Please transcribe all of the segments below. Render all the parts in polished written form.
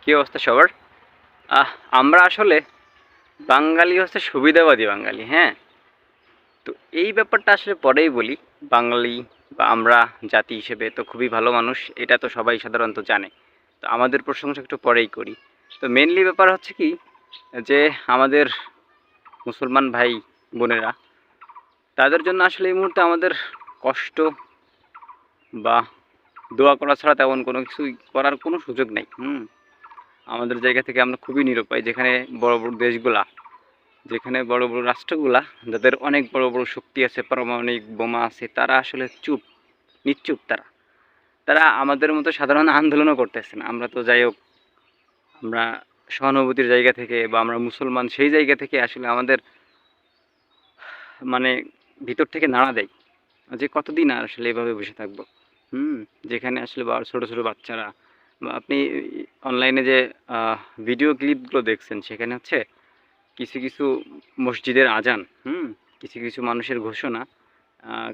কি অবস্থা সবার? আহ আমরা আসলে বাঙালি হচ্ছে সুবিধাবাদী বাঙালি, হ্যাঁ? তো এই ব্যাপারটা আসলে পরেই বলি। বাঙালি বা আমরা জাতি হিসেবে তো খুবই ভালো মানুষ, এটা তো সবাই সাধারণত জানে। তো আমাদের প্রশংসা একটু পরেই করি। তো মেইনলি ব্যাপার হচ্ছে কি যে আমাদের মুসলমান ভাই বোনেরা তাদের জন্য আসলে এই মুহূর্তে আমাদের কষ্ট বা দোয়া করা ছাড়া তেমন কোনো কিছুই করার কোনো সুযোগ নেই। আমাদের জায়গা থেকে আমরা খুবই নিরুপায়, যেখানে বড় বড় দেশগুলা, যেখানে বড় বড় রাষ্ট্রগুলা যাদের অনেক বড় বড় শক্তি আছে, পারমাণবিক বোমা আছে, তারা আসলে চুপ, নিশ্চুপ। তারা তারা আমাদের মতো সাধারণ আন্দোলনও করতেছে না। আমরা তো যাই হোক, আমরা সহানুভূতির জায়গা থেকে বা আমরা মুসলমান সেই জায়গা থেকে আসলে আমাদের মানে ভিতর থেকে নাড়া দেয় যে কতদিন আর আসলে এভাবে বসে থাকবো। হুম যেখানে আসলে ছোট ছোট বাচ্চারা বা আপনি অনলাইনে যে ভিডিও ক্লিপগুলো দেখছেন, সেখানে হচ্ছে কিছু কিছু মসজিদের আজান, কিছু কিছু মানুষের ঘোষণা, আহ,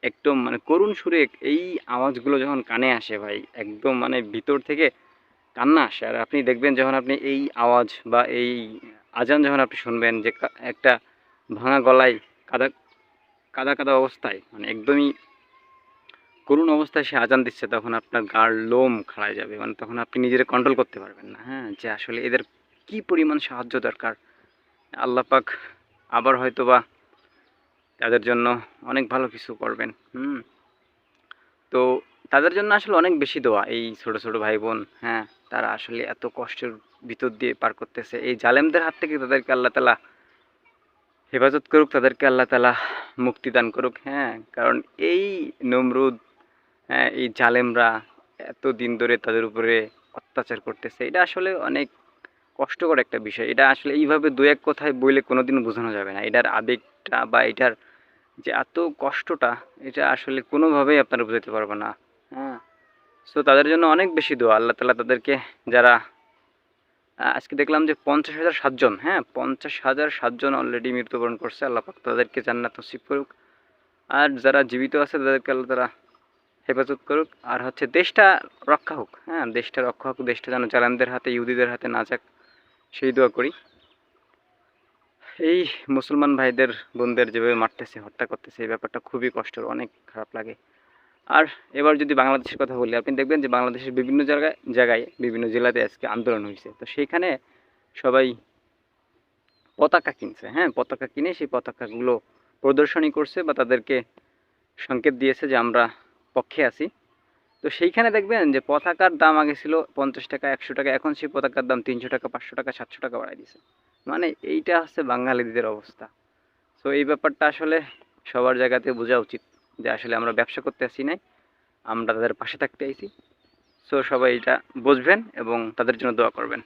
একদম মানে করুণ সুরে এই আওয়াজগুলো যখন কানে আসে ভাই, একদম মানে ভিতর থেকে কান্না আসে। আর আপনি দেখবেন যখন আপনি এই আওয়াজ বা এই আজান যখন আপনি শুনবেন যে একটা ভাঙা গলায়, কাদা কাদা কাদা অবস্থায়, মানে একদমই করুণ অবস্থায় সে আজান দিচ্ছে, তখন আপনার গার লোম খাড়ায় যাবে। মানে তখন আপনি নিজের কন্ট্রোল করতে পারবেন না, হ্যাঁ, যে আসলে এদের কি পরিমাণ সাহায্য দরকার। আল্লাহ পাক আবার হয়তোবা তাদের জন্য অনেক ভালো কিছু করবেন। তো তাদের জন্য আসলে অনেক বেশি দোয়া, এই ছোট ছোট ভাই বোন, হ্যাঁ, তারা আসলে এত কষ্টের ভিতর দিয়ে পার করতেছে। এই জালেমদের হাত থেকে তাদেরকে আল্লাহ তালা হেফাজত করুক, তাদেরকে আল্লাহ তালা মুক্তি দান করুক, হ্যাঁ। কারণ এই নমরুদ, হ্যাঁ, এই জালেমরা এত দিন ধরে তাদের উপরে অত্যাচার করতেছে, এটা আসলে অনেক কষ্টকর একটা বিষয়। এটা আসলে এইভাবে দু এক কথায় বইলে কোনোদিন বোঝানো যাবে না। এটার আবেগটা বা এটার যে এত কষ্টটা, এটা আসলে কোনোভাবেই আপনারা বোঝাতে পারবে না, হ্যাঁ। সো তাদের জন্য অনেক বেশি দোয়া, আল্লাহ তালা তাদেরকে, যারা আজকে দেখলাম যে 50,007 জন, হ্যাঁ, 50,007 জন অলরেডি মৃত্যুবরণ করছে, আল্লাহ পাক তাদেরকে জান্নাত নসিব করুক। আর যারা জীবিত আছে তাদেরকে আল্লাহ তালা হেফাজত করুক। আর হচ্ছে দেশটা রক্ষা হোক, হ্যাঁ, দেশটা রক্ষা হোক, দেশটা যেন জালেমদের হাতে, ইহুদিদের হাতে না যাক, সেই দোয়া করি। এই মুসলমান ভাইদের বোনদের যেভাবে মারতেছে, হত্যা করতেছে, এই ব্যাপারটা খুবই কষ্টের, অনেক খারাপ লাগে। আর এবার যদি বাংলাদেশের কথা বলি, আপনি দেখবেন যে বাংলাদেশের বিভিন্ন জায়গায় জায়গায় বিভিন্ন জেলাতে আজকে আন্দোলন হয়েছে। তো সেইখানে সবাই পতাকা কিনছে, হ্যাঁ, পতাকা কিনে সেই পতাকাগুলো প্রদর্শনী করছে বা তাদেরকে সংকেত দিয়েছে যে আমরা পক্ষে আছি। তো সেইখানে দেখবেন যে পতাকার দাম আগে ছিল 50 টাকা, 100 টাকা, এখন সেই পতাকার দাম 300 টাকা, 500 টাকা, 700 টাকা বাড়াই দিছে। মানে এইটা হচ্ছে বাঙালিদের অবস্থা। তো এই ব্যাপারটা আসলে সবার জায়গাতে বোঝা উচিত যে আসলে আমরা ব্যবসা করতে আসি নাই, আমরা তাদের পাশে থাকতে আইছি। সো সবাই এটা বুঝবেন এবং তাদের জন্য দোয়া করবেন।